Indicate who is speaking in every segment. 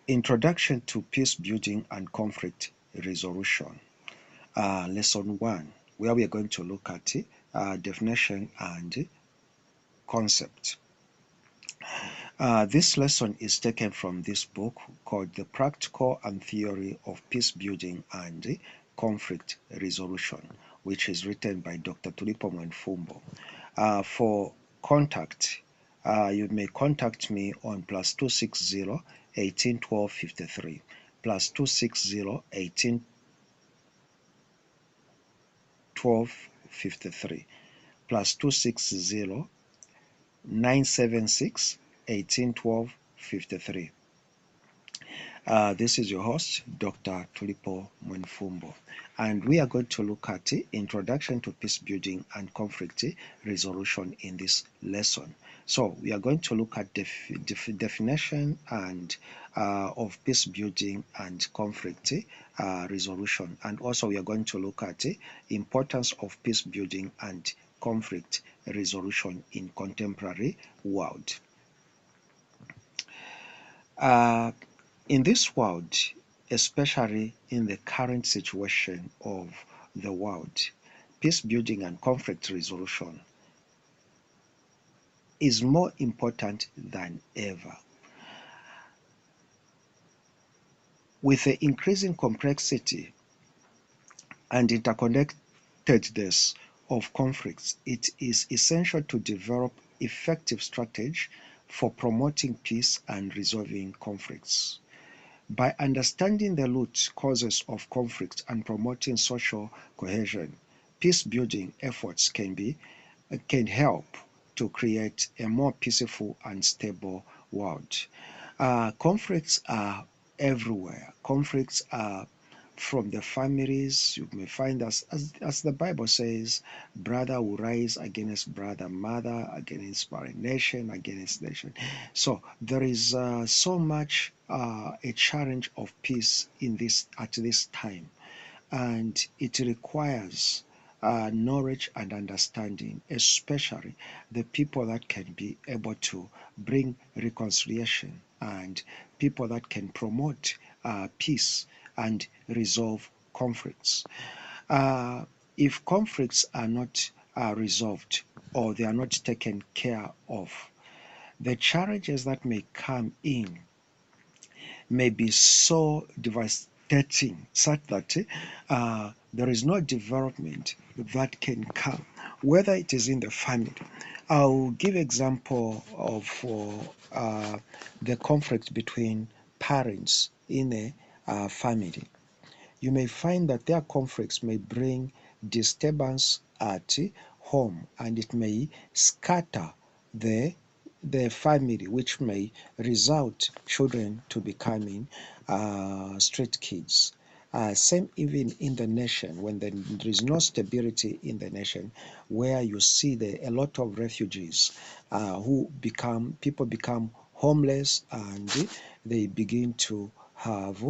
Speaker 1: Introduction to Peace Building and Conflict Resolution. Lesson 1, where we are going to look at definition and concept. This lesson is taken from this book called The Practical and Theory of Peace Building and Conflict Resolution, which is written by Dr. Tulipo Mwenfumbo. For contact, you may contact me on +260 18 12 53, +260 18 12 53, +260 976 18 12 53. This is your host, Dr. Tulipo Mwenfumbo, and we are going to look at the introduction to peace building and conflict resolution in this lesson. So we are going to look at definition and of peace building and conflict resolution, and also we are going to look at the importance of peace building and conflict resolution in contemporary world. In this world, especially in the current situation of the world, peace building and conflict resolution is more important than ever. With the increasing complexity and interconnectedness of conflicts, it is essential to develop effective strategies for promoting peace and resolving conflicts. By understanding the root causes of conflict and promoting social cohesion, peace-building efforts can help to create a more peaceful and stable world. Conflicts are everywhere. Conflicts are from the families. You may find as the Bible says, brother will rise against brother, mother against parent, nation against nation. So there is so much a challenge of peace in this at this time, and it requires knowledge and understanding, especially the people that can be able to bring reconciliation and people that can promote peace and resolve conflicts. If conflicts are not resolved or they are not taken care of, the challenges that may come in may be so devastating such that there is no development that can come, whether it is in the family. I'll give example of the conflict between parents in a family. You may find that their conflicts may bring disturbance at home, and it may scatter the family, which may result children to becoming street kids. Same even in the nation, when there is no stability in the nation, where you see a lot of refugees people become homeless, and they begin to have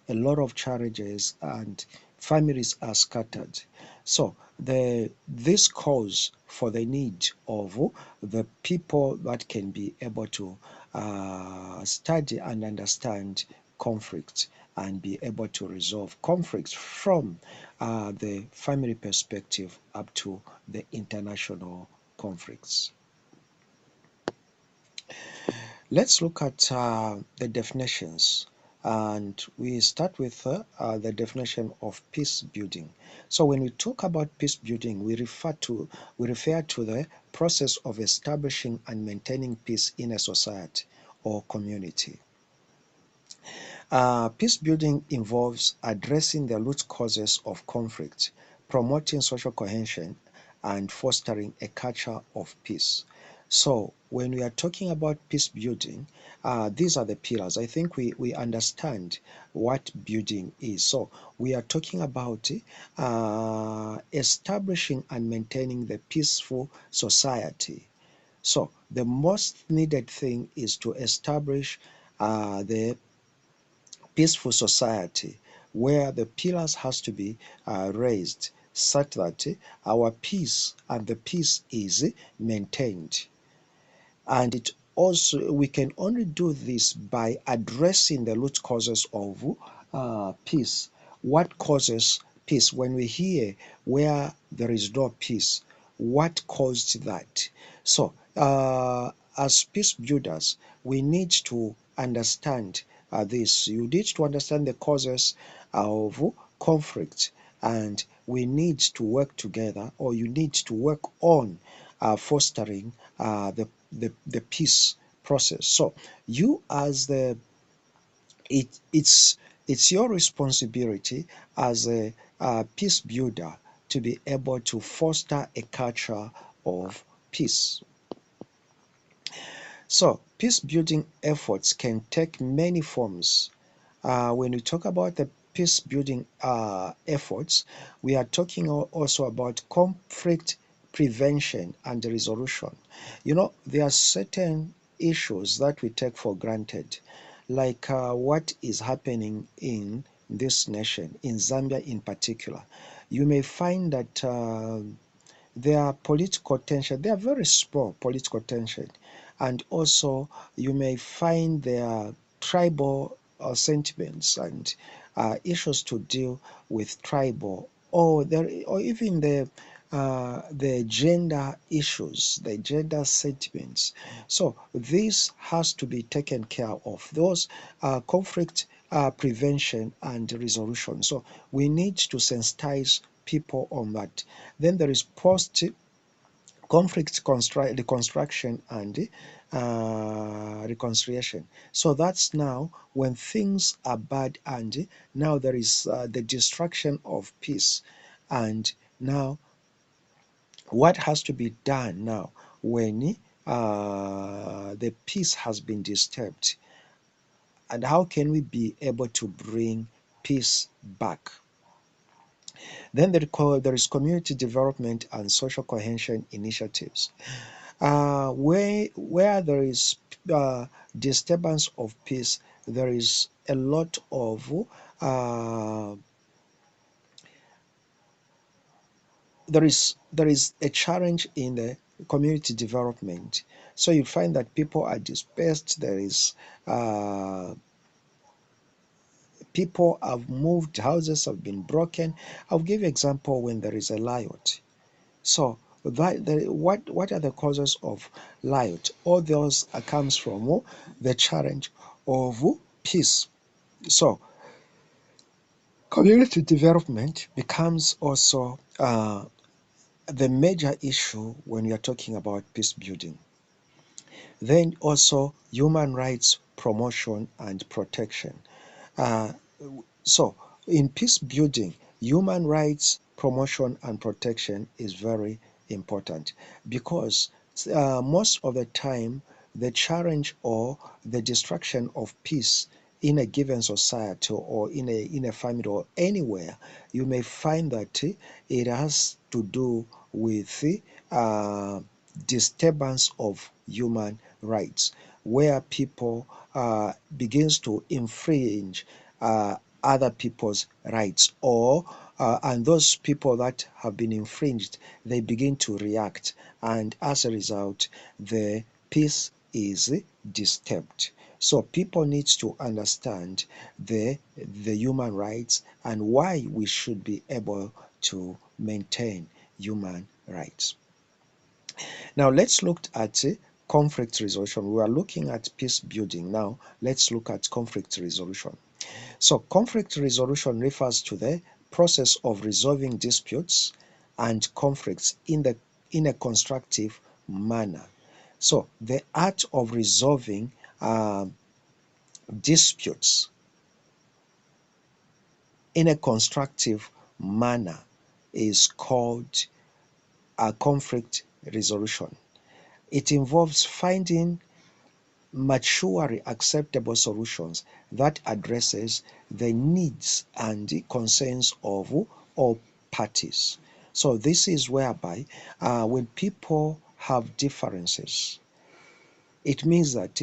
Speaker 1: a lot of challenges and families are scattered. So this calls for the need of the people that can be able to study and understand conflict and be able to resolve conflicts from the family perspective up to the international conflicts. Let's look at the definitions, and we start with the definition of peace building. So when we talk about peace building, we refer to the process of establishing and maintaining peace in a society or community. Peace building involves addressing the root causes of conflict, promoting social cohesion, and fostering a culture of peace. So when we are talking about peace building, these are the pillars. I think we understand what building is. So we are talking about establishing and maintaining the peaceful society. So the most needed thing is to establish the peaceful society where the pillars has to be raised such that our peace and the peace is maintained. And it also we can only do this by addressing the root causes of peace. What causes peace? When we hear where there is no peace, what caused that? So, as peace builders, we need to understand this. You need to understand the causes of conflict, and we need to work together, or you need to work on fostering the peace process. So you as the it it's your responsibility as a peace builder to be able to foster a culture of peace. So peace building efforts can take many forms. When we talk about the peace building efforts, we are talking also about conflict prevention and resolution. You know, there are certain issues that we take for granted, like what is happening in this nation, in Zambia in particular. You may find that there are political tension, they are very small political tension, and also you may find there are tribal sentiments and issues to deal with tribal, or there, or even the gender issues, the gender sentiments. So this has to be taken care of. Those conflict prevention and resolution. So we need to sensitize people on that. Then there is post conflict reconstruction and reconciliation. So that's now when things are bad, and now there is the destruction of peace. And now what has to be done now when the peace has been disturbed, and how can we be able to bring peace back? Then there is community development and social cohesion initiatives. Where there is disturbance of peace, there is a lot of uh, there is a challenge in the community development. So you find that people are dispersed. There is people have moved, houses have been broken. I'll give you example when there is a riot. So what are the causes of riot? All those comes from the challenge of peace. So community development becomes also the major issue when you're talking about peace building. Then also human rights promotion and protection. Uh, so in peace building, human rights promotion and protection is very important, because most of the time the challenge or the destruction of peace in a given society or in a family or anywhere, you may find that it has to do with uh, disturbance of human rights, where people begins to infringe other people's rights, or and those people that have been infringed, they begin to react, and as a result the peace is disturbed. So people need to understand the human rights and why we should be able to maintain human rights. Now let's look at conflict resolution. We are looking at peace building. Now let's look at conflict resolution. So conflict resolution refers to the process of resolving disputes and conflicts in a constructive manner. So the art of resolving disputes in a constructive manner is called a conflict resolution. It involves finding maturely acceptable solutions that addresses the needs and the concerns of all parties. So this is whereby when people have differences, it means that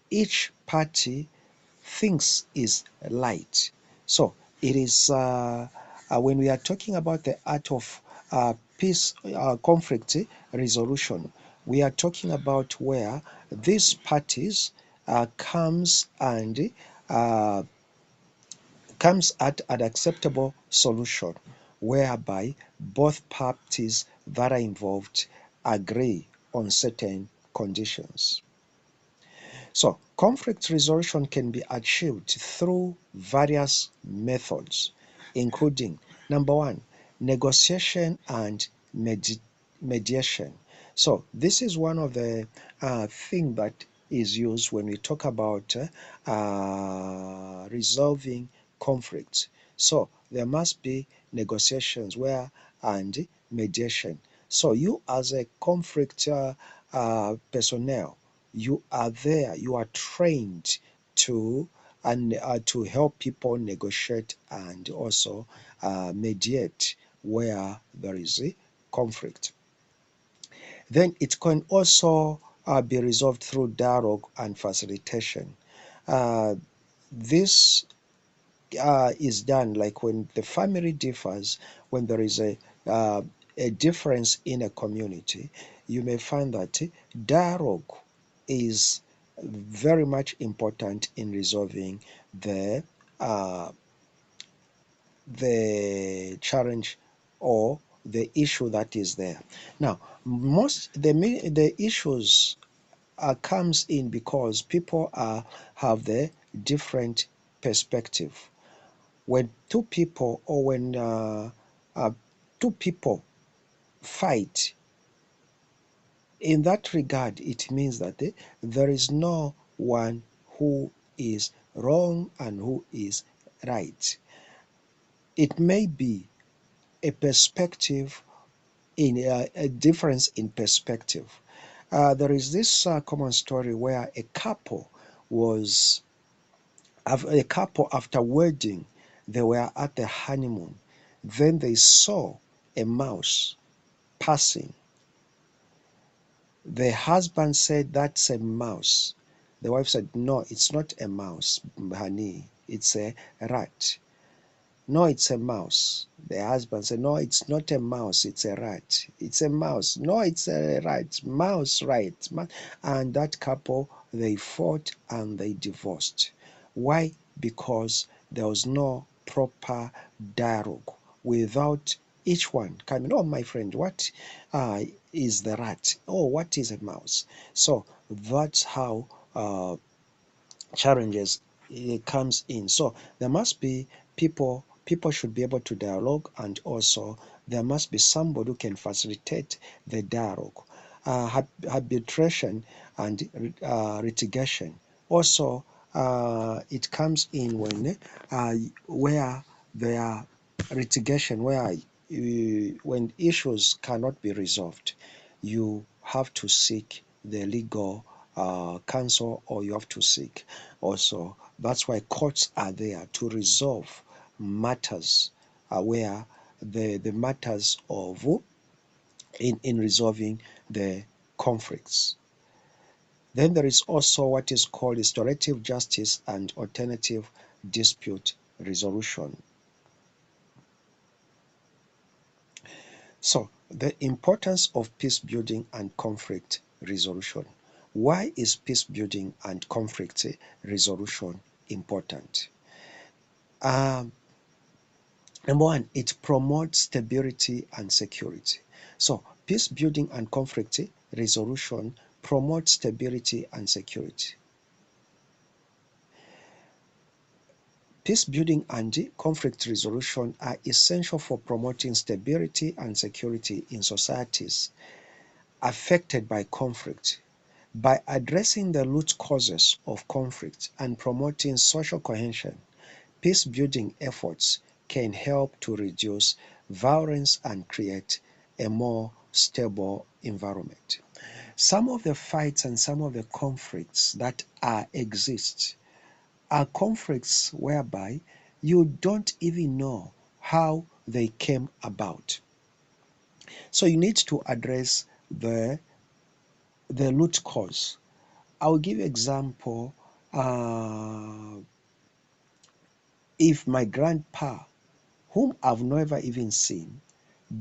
Speaker 1: each party thinks is right. So it is when we are talking about the art of peace conflict resolution, We are talking about where these parties uh, comes at an acceptable solution whereby both parties that are involved agree on certain conditions. So, conflict resolution can be achieved through various methods, including number one, negotiation and mediation. So, this is one of the thing that is used when we talk about resolving conflicts. So, there must be negotiations where and mediation. So, you as a conflict personnel, you are there, you are trained to to help people negotiate and also mediate where there is a conflict. Then it can also be resolved through dialogue and facilitation. Uh, this is done like when the family differs, when there is a difference in a community, you may find that dialogue is very much important in resolving the uh, the challenge or the issue that is there. Now, most the issues comes in because people have the different perspective. When two people or when uh, two people fight, in that regard, it means that there is no one who is wrong and who is right. It may be a perspective in a difference in perspective. There is this common story where was a couple after wedding, they were at the honeymoon. Then they saw a mouse passing. The husband said, "That's a mouse." The wife said, "No, it's not a mouse, honey. It's a rat." "No, it's a mouse." The husband said, "No, it's not a mouse, it's a rat." "It's a mouse." "No, it's a rat." "Mouse, right." And that couple, they fought and they divorced. Why? Because there was no proper dialogue without each one coming, "Oh, my friend, what is the rat? Oh, what is a mouse?" So that's how challenges comes in. So there must be people should be able to dialogue, and also there must be somebody who can facilitate the dialogue. Arbitration and litigation. Also, it comes in when where there are litigation, where when issues cannot be resolved, you have to seek the legal counsel, or you have to seek also. That's why courts are there to resolve matters where the matters of in resolving the conflicts. Then there is also what is called restorative justice and alternative dispute resolution. So, the importance of peace building and conflict resolution. Why is peace building and conflict resolution important? Um, Number one, it promotes stability and security. So, peace building and conflict resolution promote stability and security. Peace building and conflict resolution are essential for promoting stability and security in societies affected by conflict. By addressing the root causes of conflict and promoting social cohesion, peace building efforts can help to reduce violence and create a more stable environment. Some of the fights and some of the conflicts that exist are conflicts whereby you don't even know how they came about. So you need to address the root cause. I'll give you example. If my grandpa, whom I've never even seen,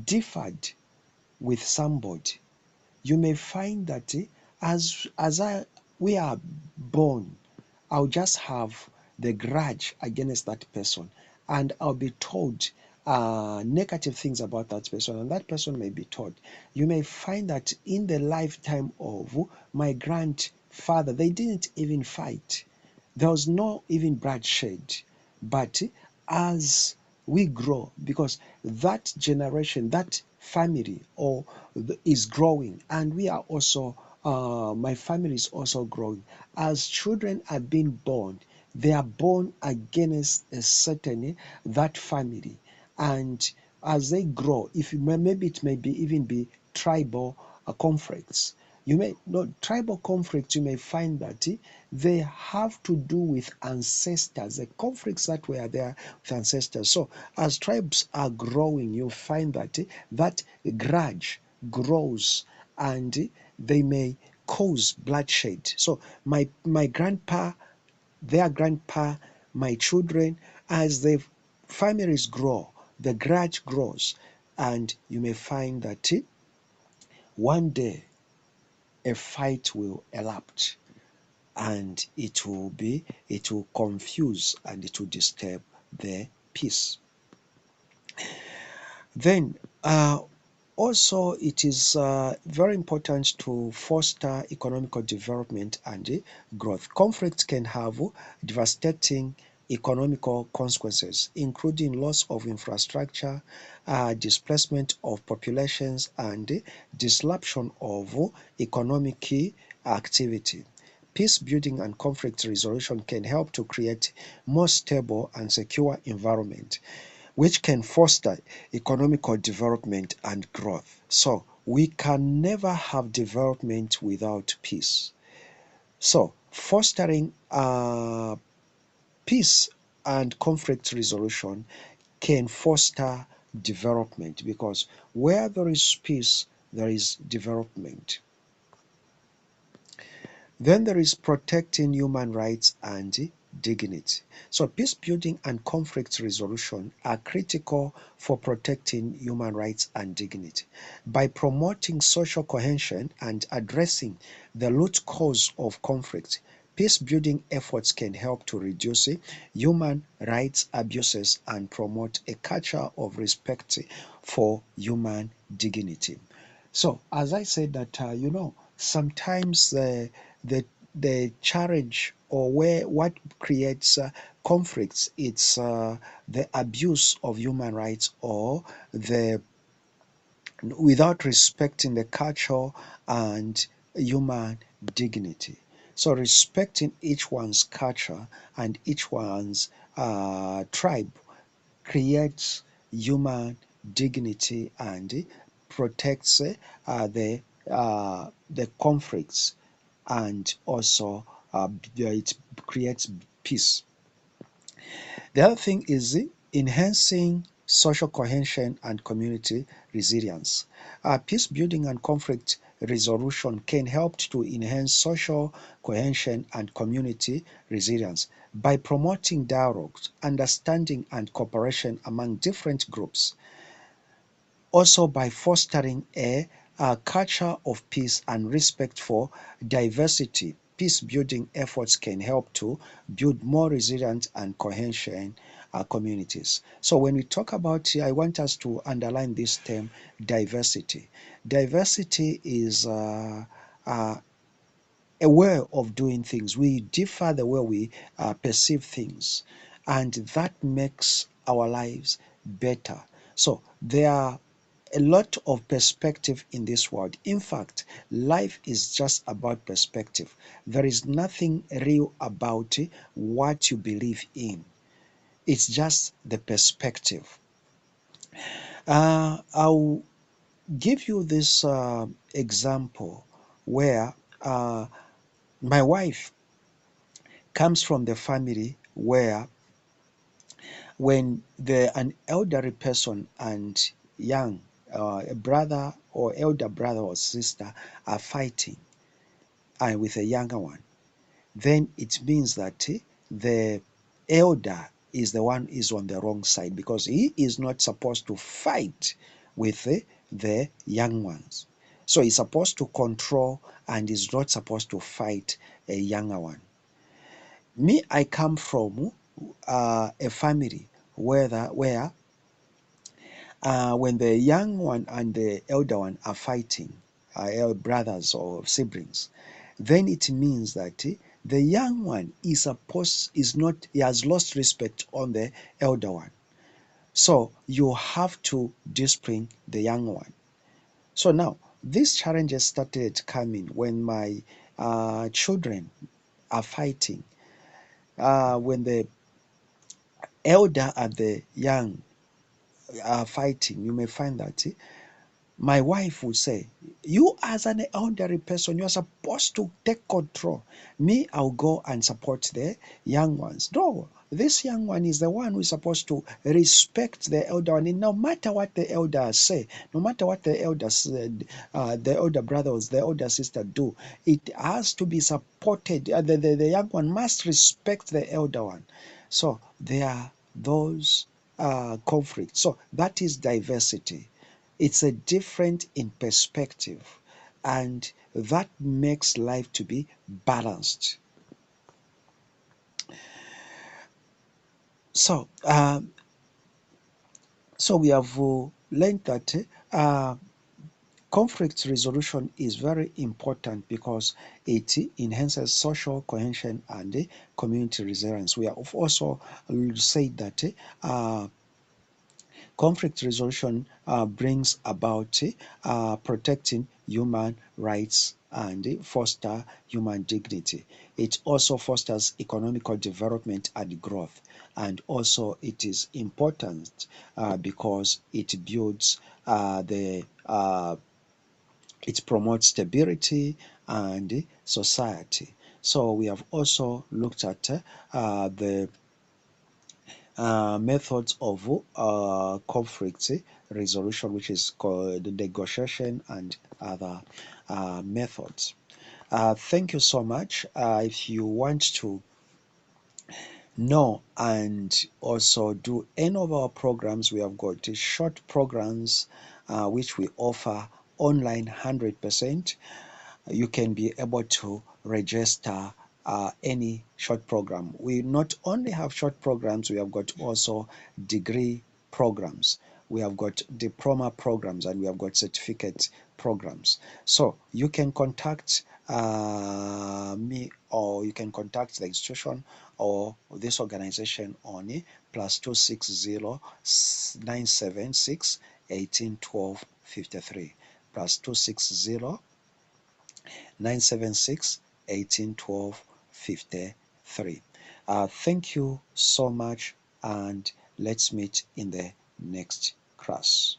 Speaker 1: differed with somebody, you may find that we are born, I'll just have the grudge against that person, and I'll be told negative things about that person, and that person may be told. You may find that in the lifetime of my grandfather, they didn't even fight. There was no even bloodshed. But as we grow, because that generation, that family is growing, and we are also, my family is also growing. As children are being born, they are born against a certain that family, and as they grow, if you maybe it may be even be tribal conflicts. You may know tribal conflicts, you may find that they have to do with ancestors, the conflicts that were there with ancestors. So as tribes are growing, you find that that grudge grows, and they may cause bloodshed. So my grandpa, their grandpa, my children, as the families grow, the grudge grows, and you may find that one day a fight will erupt, and it will confuse and it will disturb the peace. Then also it is very important to foster economical development and growth. Conflict can have devastating economical consequences, including loss of infrastructure, displacement of populations, and disruption of economic activity. Peace building and conflict resolution can help to create more stable and secure environment, which can foster economical development and growth. So we can never have development without peace. So fostering peace and conflict resolution can foster development, because where there is peace, there is development. Then there is protecting human rights and dignity. So peace building and conflict resolution are critical for protecting human rights and dignity. By promoting social cohesion and addressing the root cause of conflict, peace building efforts can help to reduce human rights abuses and promote a culture of respect for human dignity. So, as I said that, sometimes the the challenge, or where what creates conflicts, it's the abuse of human rights, or the without respecting the culture and human dignity. So respecting each one's culture and each one's tribe creates human dignity and protects the conflicts, and also it creates peace. The other thing is enhancing social cohesion and community resilience. Peace building and conflict resolution can help to enhance social cohesion and community resilience by promoting dialogue, understanding, and cooperation among different groups. Also by fostering a culture of peace and respect for diversity. Peace building efforts can help to build more resilient and cohesion communities. So when we talk about, I want us to underline this term, diversity. Diversity is a way of doing things. We differ the way we perceive things, and that makes our lives better. So there are a lot of perspective in this world. In fact, life is just about perspective. There is nothing real about what you believe in. It's just the perspective. I'll give you this example where my wife comes from the family where when an elderly person and young a brother or elder brother or sister are fighting with a younger one, then it means that the elder is the one is on the wrong side, because he is not supposed to fight with the young ones. So he's supposed to control and is not supposed to fight a younger one. Me, I come from a family where when the young one and the elder one are fighting, brothers or siblings, then it means that the young one is not, he has lost respect on the elder one. So you have to discipline the young one. So now these challenges started coming when my children are fighting. When the elder and the young are fighting, you may find that my wife will say, you as an elderly person, you are supposed to take control. Me, I'll go and support the young ones. No, this young one is the one who is supposed to respect the elder one. And no matter what the elders say, no matter what the elders, the elder brothers, the elder sister do, it has to be supported. The young one must respect the elder one. So there are those conflicts. So that is diversity. It's a different in perspective, and that makes life to be balanced. So, so we have learned that conflict resolution is very important because it enhances social cohesion and community resilience. We have also said that conflict resolution brings about protecting human rights and foster human dignity. It also fosters economical development and growth. And also it is important because it builds the it promotes stability and society. So we have also looked at the methods of conflict resolution, which is called negotiation and other methods. Thank you so much. If you want to know and also do any of our programs, we have got short programs which we offer online 100%. You can be able to register any short program. We not only have short programs, we have got also degree programs. We have got diploma programs and we have got certificate programs. So you can contact me, or you can contact the institution or this organization on +260 976 18 12 53 +260 976 18 12 53. Thank you so much, and let's meet in the next class.